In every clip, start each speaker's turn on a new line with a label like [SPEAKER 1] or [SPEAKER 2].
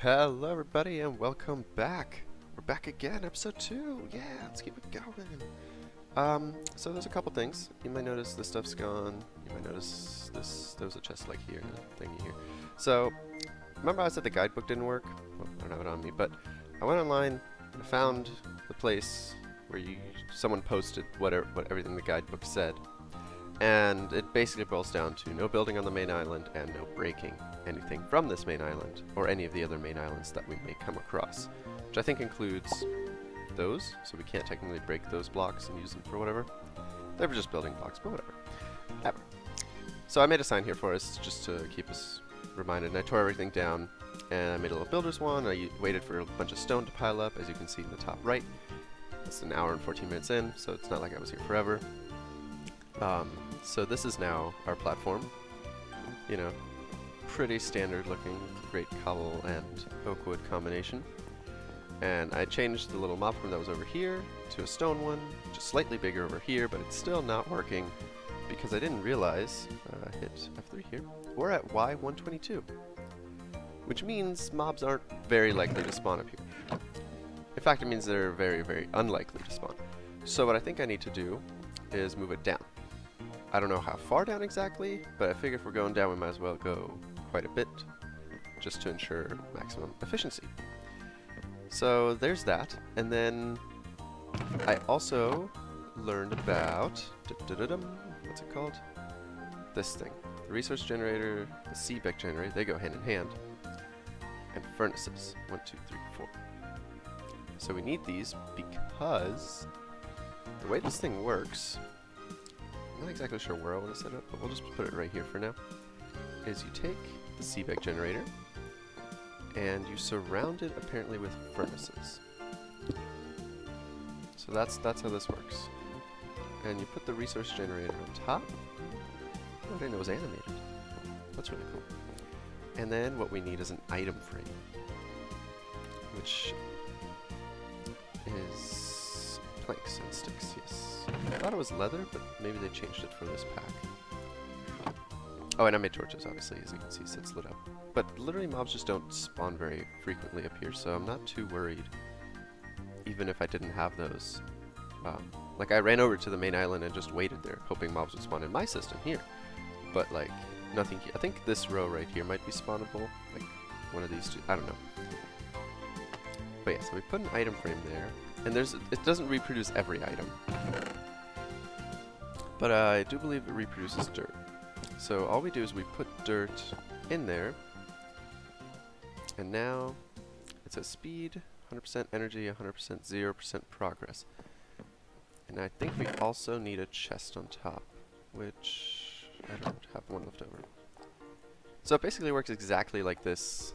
[SPEAKER 1] Hello everybody and welcome back. We're back again, episode 2. Yeah, let's keep it going. So there's a couple things. You might notice this stuff's gone. You might notice this, there was a chest like here and a thingy here. So, remember I said the guidebook didn't work? Well, I don't have it on me, but I went online and found the place where someone posted what everything the guidebook said. And it basically boils down to no building on the main island and no breaking anything from this main island or any of the other main islands that we may come across, which I think includes those, so we can't technically break those blocks and use them for whatever. They were just building blocks, but whatever. So I made a sign here for us just to keep us reminded, and I tore everything down and I made a little builder's one. I waited for a bunch of stone to pile up, as you can see in the top right. It's an hour and 14 minutes in, so it's not like I was here forever. So this is now our platform. You know, pretty standard looking, great cobble and oak wood combination. And I changed the little mob form that was over here to a stone one, just slightly bigger over here, but it's still not working because I didn't realize, hit F3 here, we're at Y122, which means mobs aren't very likely to spawn up here. In fact, it means they're very, very unlikely to spawn. So what I think I need to do is move it down. I don't know how far down exactly, but I figure if we're going down, we might as well go quite a bit, just to ensure maximum efficiency. So there's that, and then I also learned about, what's it called? This thing. The resource generator, the CBEC generator, they go hand in hand. And furnaces, 1, 2, 3, 4. So we need these because the way this thing works, I'm not exactly sure where I want to set it up, but we'll just put it right here for now, is you take the CBEC generator and you surround it apparently with furnaces. So that's how this works. And you put the resource generator on top. Oh, I didn't know it was animated. That's really cool. And then what we need is an item frame, which is planks and sticks, yes. I thought it was leather, but maybe they changed it for this pack. Oh, and I made torches, obviously, as you can see, so it's lit up. But literally mobs just don't spawn very frequently up here, so I'm not too worried, even if I didn't have those. Like, I ran over to the main island and just waited there, hoping mobs would spawn in my system here. But, like, nothing here. I think this row right here might be spawnable, like one of these two, I don't know. But yeah, so we put an item frame there, and it doesn't reproduce every item. But I do believe it reproduces dirt. So all we do is we put dirt in there, and now it says speed, 100% energy, 100%, 0% progress. And I think we also need a chest on top, which I don't have one left over. So it basically works exactly like this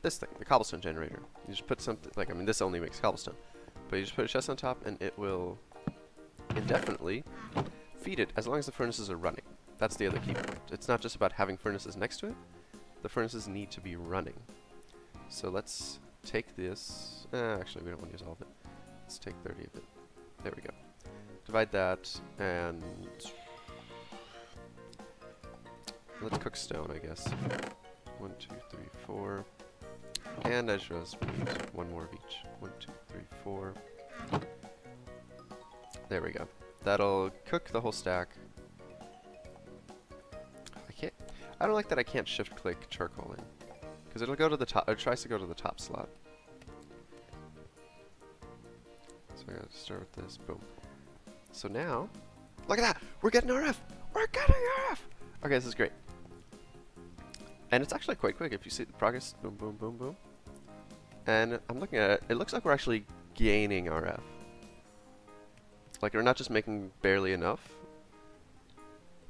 [SPEAKER 1] thing, the cobblestone generator. You just put something, like, I mean, this only makes cobblestone, but you just put a chest on top and it will indefinitely feed it as long as the furnaces are running. That's the other key point. It's not just about having furnaces next to it. The furnaces need to be running. So let's take this. Actually, we don't want to use all of it. Let's take 30 of it. There we go. Divide that, and let's cook stone, I guess. 1, 2, 3, 4. And I just realized we need one more of each. 1, 2, 3, 4. There we go. That'll cook the whole stack. I don't like that I can't shift-click charcoal in, because it'll go to the top. It tries to go to the top slot. So I gotta start with this. Boom. So now, look at that! We're getting RF! We're getting RF! Okay, this is great. And it's actually quite quick if you see the progress. Boom, boom, boom, boom. And I'm looking at it. It looks like we're actually gaining RF. Like, we're not just making barely enough.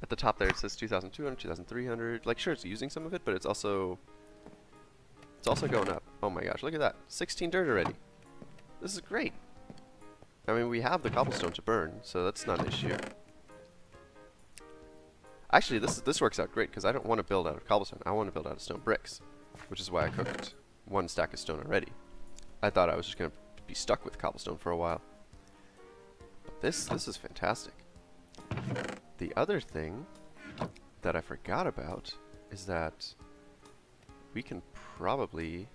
[SPEAKER 1] At the top there it says 2,200, 2,300. Like, sure, it's using some of it, but it's also going up. Oh my gosh, look at that. 16 dirt already. This is great. I mean, we have the cobblestone to burn, so that's not an issue. Actually, this works out great, because I don't want to build out of cobblestone. I want to build out of stone bricks, which is why I cooked one stack of stone already. I thought I was just going to be stuck with cobblestone for a while. But this is fantastic. The other thing that I forgot about is that we can probably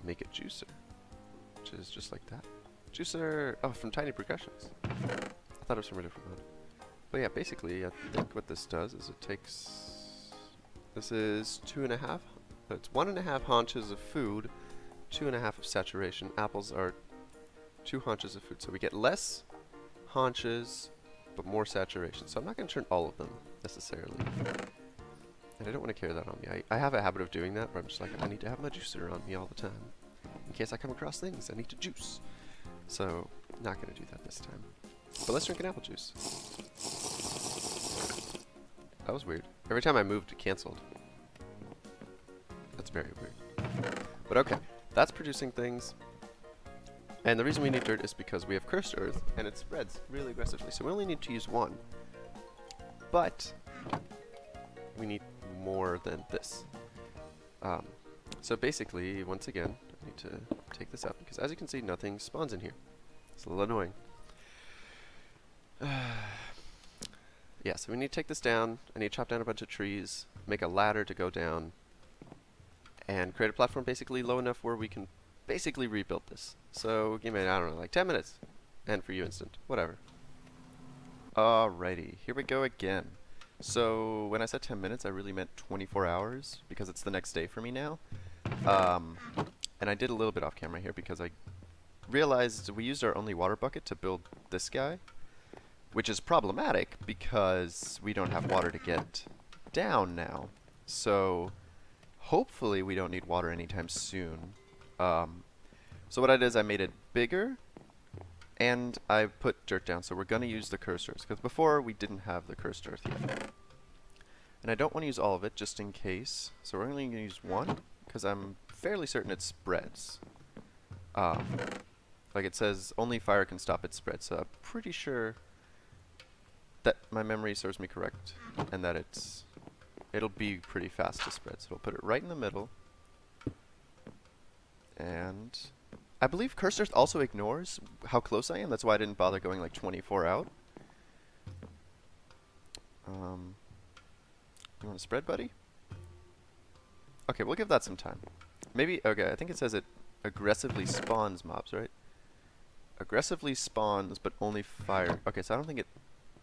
[SPEAKER 1] make a juicer, which is just like that. Juicer, oh, from Tiny Progressions. I thought it was from a different one. But yeah, basically, I think what this does is it takes, this is 2.5, it's 1.5 haunches of food, 2.5 of saturation. Apples are 2 haunches of food, so we get less haunches, but more saturation. So I'm not going to turn all of them, necessarily. And I don't want to carry that on me. I have a habit of doing that, where I'm just like, I need to have my juicer on me all the time. In case I come across things I need to juice. So, not going to do that this time. But let's drink an apple juice. That was weird. Every time I moved, it canceled. That's very weird. But okay, that's producing things. And the reason we need dirt is because we have cursed earth, and it spreads really aggressively. So we only need to use 1. But we need more than this. So basically, once again, I need to take this out, because as you can see, nothing spawns in here. It's a little annoying. Yeah, so we need to take this down. I need to chop down a bunch of trees, make a ladder to go down, and create a platform basically low enough where we can basically rebuild this. So give me, I don't know, like 10 minutes. And for you, instant. Whatever. Alrighty, here we go again. So when I said 10 minutes, I really meant 24 hours, because it's the next day for me now. And I did a little bit off camera here, because I realized we used our only water bucket to build this guy, which is problematic, because we don't have water to get down now. So hopefully we don't need water anytime soon. So what I did is I made it bigger, and I put dirt down. So we're going to use the cursed earth, because before we didn't have the cursed earth yet. And I don't want to use all of it, just in case. So we're only going to use 1, because I'm fairly certain it spreads. Like it says, only fire can stop its spread. So I'm pretty sure that my memory serves me correct, and that it'll be pretty fast to spread. So we'll put it right in the middle. And I believe cursed earth also ignores how close I am. That's why I didn't bother going like 24 out. You want to spread, buddy? Okay, we'll give that some time. Maybe, okay, I think it says it aggressively spawns mobs, right? Aggressively spawns, but only fire. Okay, so I don't think it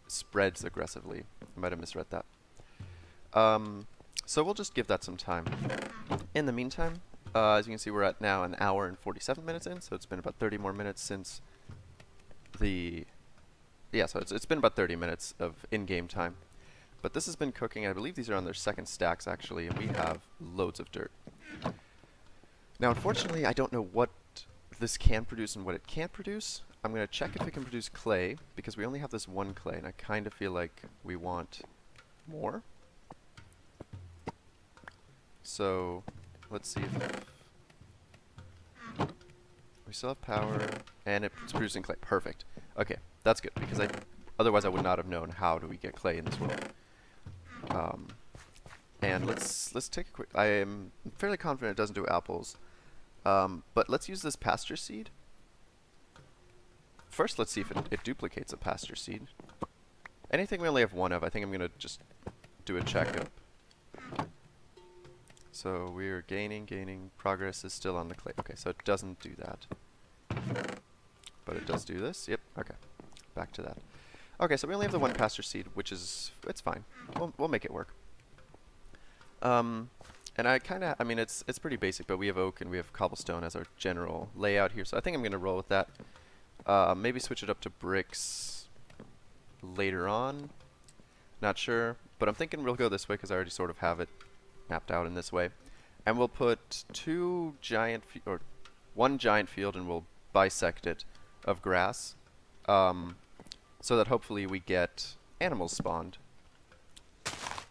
[SPEAKER 1] spreads aggressively. I might have misread that. So we'll just give that some time. In the meantime, as you can see, we're at now an hour and 47 minutes in, so it's been about 30 more minutes since the... Yeah, so it's been about 30 minutes of in-game time. But this has been cooking. I believe these are on their second stacks, actually, and we have loads of dirt. Now, unfortunately, I don't know what this can produce and what it can't produce. I'm going to check if it can produce clay, because we only have this 1 clay, and I kind of feel like we want more. So, let's see if... We still have power, and it's producing clay. Perfect. Okay, that's good, because otherwise I would not have known how do we get clay in this world. And let's take a quick... I am fairly confident it doesn't do apples. But let's use this pasture seed. First, let's see if it duplicates a pasture seed. Anything we only have 1 of, I think I'm going to just do a checkup. So we're gaining. Progress is still on the clay. Okay, so it doesn't do that. But it does do this. Yep, okay. Back to that. Okay, so we only have the 1 pasture seed, which is... It's fine. We'll make it work. And I mean, it's pretty basic, but we have oak and we have cobblestone as our general layout here, so I think I'm going to roll with that. Maybe switch it up to bricks later on. Not sure, but I'm thinking we'll go this way because I already sort of have it mapped out in this way. And we'll put 1 giant field, and we'll bisect it of grass, so that hopefully we get animals spawned.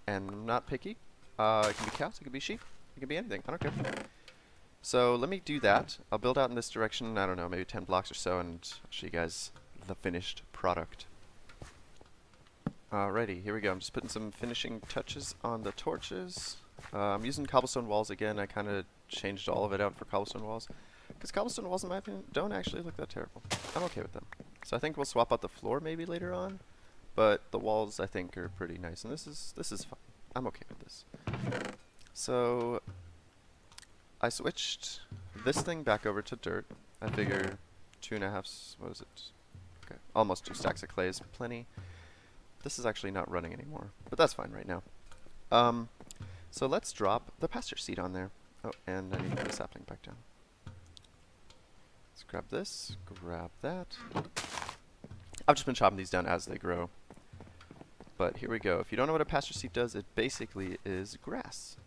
[SPEAKER 1] And I'm not picky. It can be cows, it can be sheep, it can be anything, I don't care. So let me do that. I'll build out in this direction, I don't know, maybe 10 blocks or so, and I'll show you guys the finished product. Alrighty, here we go. I'm just putting some finishing touches on the torches. I'm using cobblestone walls again. I kind of changed all of it out for cobblestone walls, because cobblestone walls, in my opinion, don't actually look that terrible. I'm okay with them. So I think we'll swap out the floor maybe later on, but the walls I think are pretty nice, and this is fine. I'm okay with this. So I switched this thing back over to dirt. I figure 2.5, what is it? Okay, almost 2 stacks of clay is plenty. This is actually not running anymore, but that's fine right now. So let's drop the pasture seed on there. Oh, and I need to put the sapling back down. Let's grab this, grab that. I've just been chopping these down as they grow. But here we go. If you don't know what a pasture seed does, it basically is grass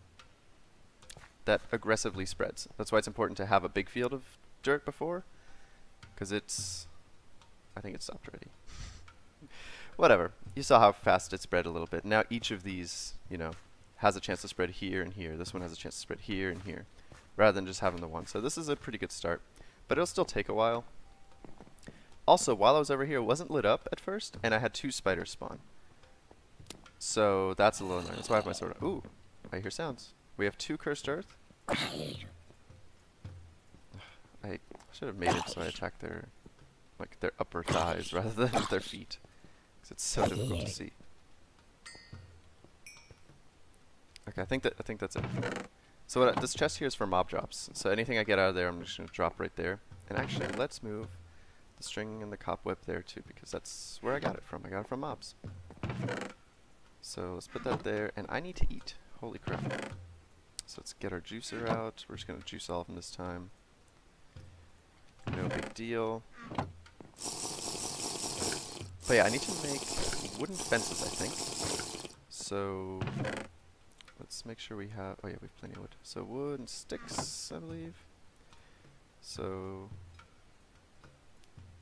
[SPEAKER 1] that aggressively spreads. That's why it's important to have a big field of dirt before, because it's... I think it stopped already. Whatever. You saw how fast it spread a little bit. Now each of these, you know, has a chance to spread here and here. This one has a chance to spread here and here, rather than just having the one. So this is a pretty good start, but it'll still take a while. Also, while I was over here, it wasn't lit up at first, and I had 2 spiders spawn. So that's a little annoying. That's why I have my sword on. Ooh, I hear sounds. We have 2 cursed earth. I should have made it so I attack their, like, their upper thighs rather than their feet, because it's so difficult to see. Okay, I think that's it. So this chest here is for mob drops. So anything I get out of there, I'm just gonna drop right there. And actually, let's move the string and the cobweb there too, because that's where I got it from. I got it from mobs. So let's put that there, and I need to eat. Holy crap. So let's get our juicer out. We're just gonna juice all of them this time. No big deal. But yeah, I need to make wooden fences, I think. So let's make sure we have... Oh yeah, we have plenty of wood. So wood and sticks, I believe. So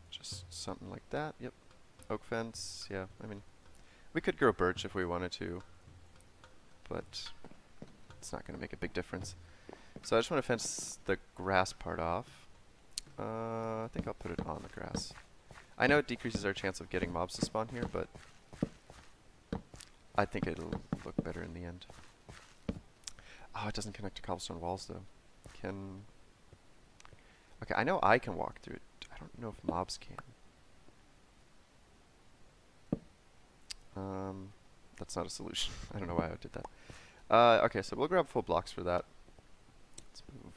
[SPEAKER 1] just something like that. Yep. Oak fence. Yeah, I mean, we could grow birch if we wanted to, but it's not going to make a big difference. So I just want to fence the grass part off. I think I'll put it on the grass. I know it decreases our chance of getting mobs to spawn here, but I think it'll look better in the end. Oh, it doesn't connect to cobblestone walls though. Okay, I know I can walk through it. I don't know if mobs can. That's not a solution. I don't know why I did that. Okay, so we'll grab full blocks for that.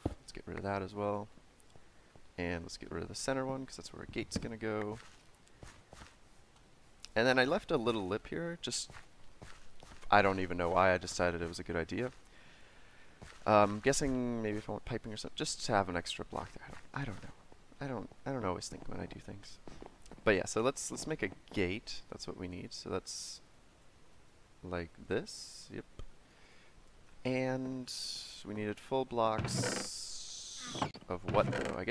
[SPEAKER 1] Let's get rid of that as well. And let's get rid of the center one, because that's where a gate's going to go. And then I left a little lip here, just... I don't even know why I decided it was a good idea. Guessing maybe if I want piping or something, just to have an extra block there. I don't know. I don't always think when I do things. But yeah, so let's make a gate. That's what we need. So that's like this. Yep. And we needed full blocks of what though? I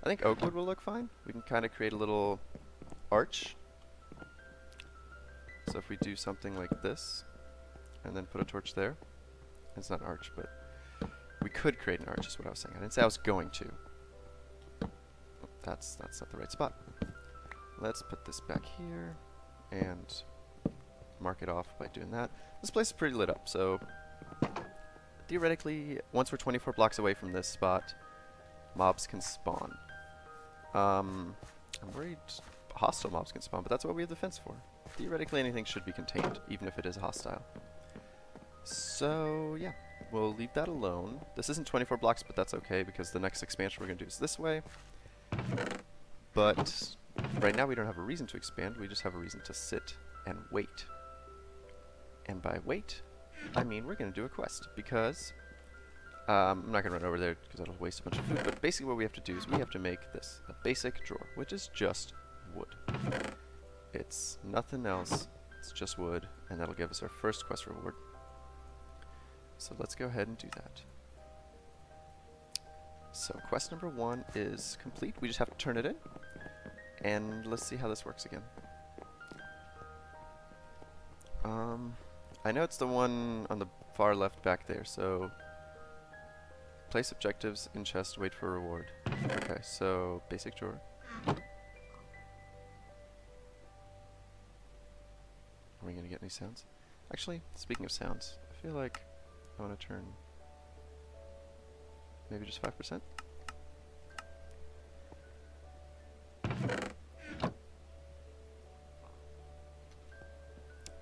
[SPEAKER 1] think oak wood will look fine. We can kind of create a little arch. So if we do something like this, and then put a torch there. It's not an arch, but we could create an arch is what I was saying. I didn't say I was going to. Oh, that's not the right spot. Let's put this back here and mark it off by doing that. This place is pretty lit up, so theoretically, once we're 24 blocks away from this spot, mobs can spawn. I'm worried hostile mobs can spawn, but that's what we have the fence for. Theoretically, anything should be contained, even if it is hostile. So, yeah, we'll leave that alone. This isn't 24 blocks, but that's okay, because the next expansion we're going to do is this way. But right now we don't have a reason to expand, we just have a reason to sit and wait. And by wait, I mean we're going to do a quest, because... I'm not going to run over there, because that'll waste a bunch of food, but basically what we have to do is we have to make this, a basic drawer, which is just wood. It's nothing else, it's just wood, and that'll give us our first quest reward. So let's go ahead and do that. So quest number 1 is complete. We just have to turn it in. And let's see how this works again. I know it's the one on the far left back there, so place objectives in chest, wait for reward. Okay, so basic drawer. Are we gonna get any sounds? Actually, speaking of sounds, I feel like I want to turn maybe just 5%.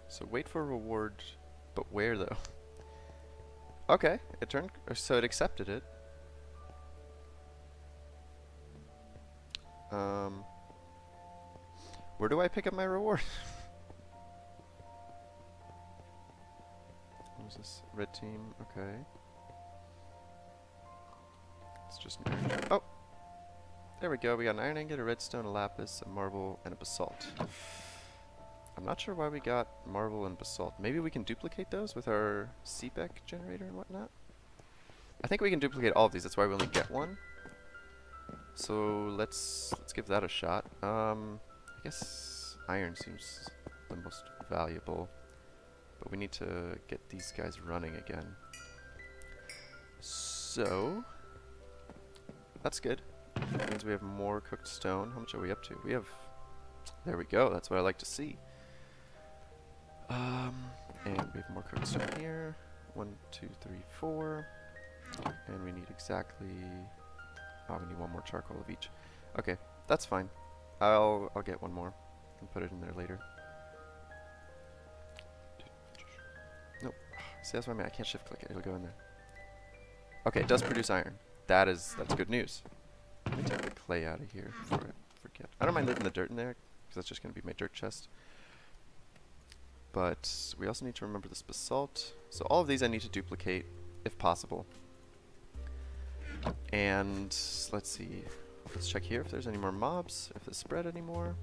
[SPEAKER 1] So wait for a reward, but where though? Okay, it turned, so it accepted it. Where do I pick up my reward? What is this? Red team, okay. It's just an iron. Oh! There we go, we got an iron ingot, a redstone, a lapis, a marble, and a basalt. I'm not sure why we got marble and basalt. Maybe we can duplicate those with our CPEC generator and whatnot? I think we can duplicate all of these, that's why we only get one. So let's give that a shot. I guess iron seems the most valuable, but we need to get these guys running again. So that's good. That means we have more cooked stone. How much are we up to? We have, there we go, that's what I like to see. And we have more cooked stone here. 1, 2, 3, 4. And we need exactly, oh, we need one more charcoal of each. Okay, that's fine. I'll get one more and put it in there later. Nope. See, that's what I mean. I can't shift click it. It'll go in there. Okay, it does produce iron. That's good news. Let me take the clay out of here before I forget. I don't mind leaving the dirt in there because that's just going to be my dirt chest. But we also need to remember this basalt. So all of these I need to duplicate if possible. And let's see. Let's check here if there's any more mobs, if it's spread anymore.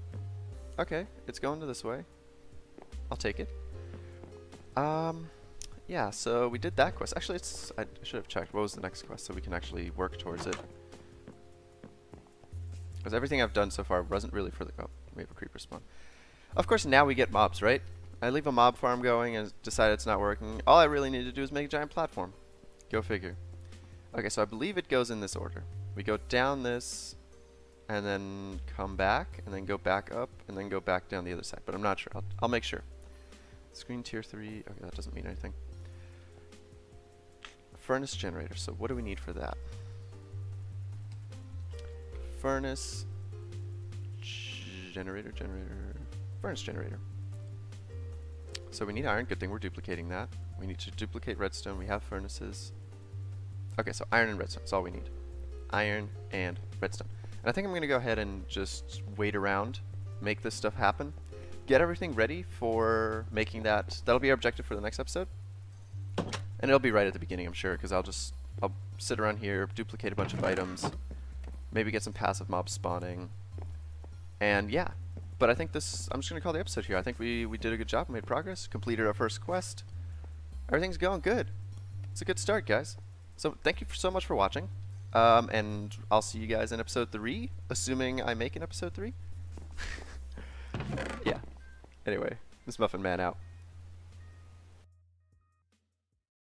[SPEAKER 1] Okay, it's going to this way. I'll take it. Yeah, so we did that quest. Actually, I should have checked what was the next quest so we can actually work towards it. Because everything I've done so far wasn't really for the... Oh, we have a creeper spawn. Of course, now we get mobs, right? I leave a mob farm going and decide it's not working. All I really need to do is make a giant platform. Go figure. Okay, so I believe it goes in this order. We go down this, and then come back, and then go back up, and then go back down the other side. But I'm not sure. I'll make sure. Screen tier 3. Okay, that doesn't mean anything. Furnace generator. So what do we need for that? Furnace generator. Furnace generator. So we need iron. Good thing we're duplicating that. We need to duplicate redstone. We have furnaces. Okay, so iron and redstone. That's all we need. Iron and redstone. And I think I'm going to go ahead and just wait around, make this stuff happen, get everything ready for making that. That'll be our objective for the next episode. And it'll be right at the beginning, I'm sure, because I'll sit around here, duplicate a bunch of items, maybe get some passive mobs spawning. And yeah. But I think I'm just going to call the episode here. I think we did a good job, made progress, completed our first quest. Everything's going good. It's a good start, guys. So thank you so much for watching. And I'll see you guys in episode 3, assuming I make an episode 3. Yeah. Anyway, MsMuffinMan out.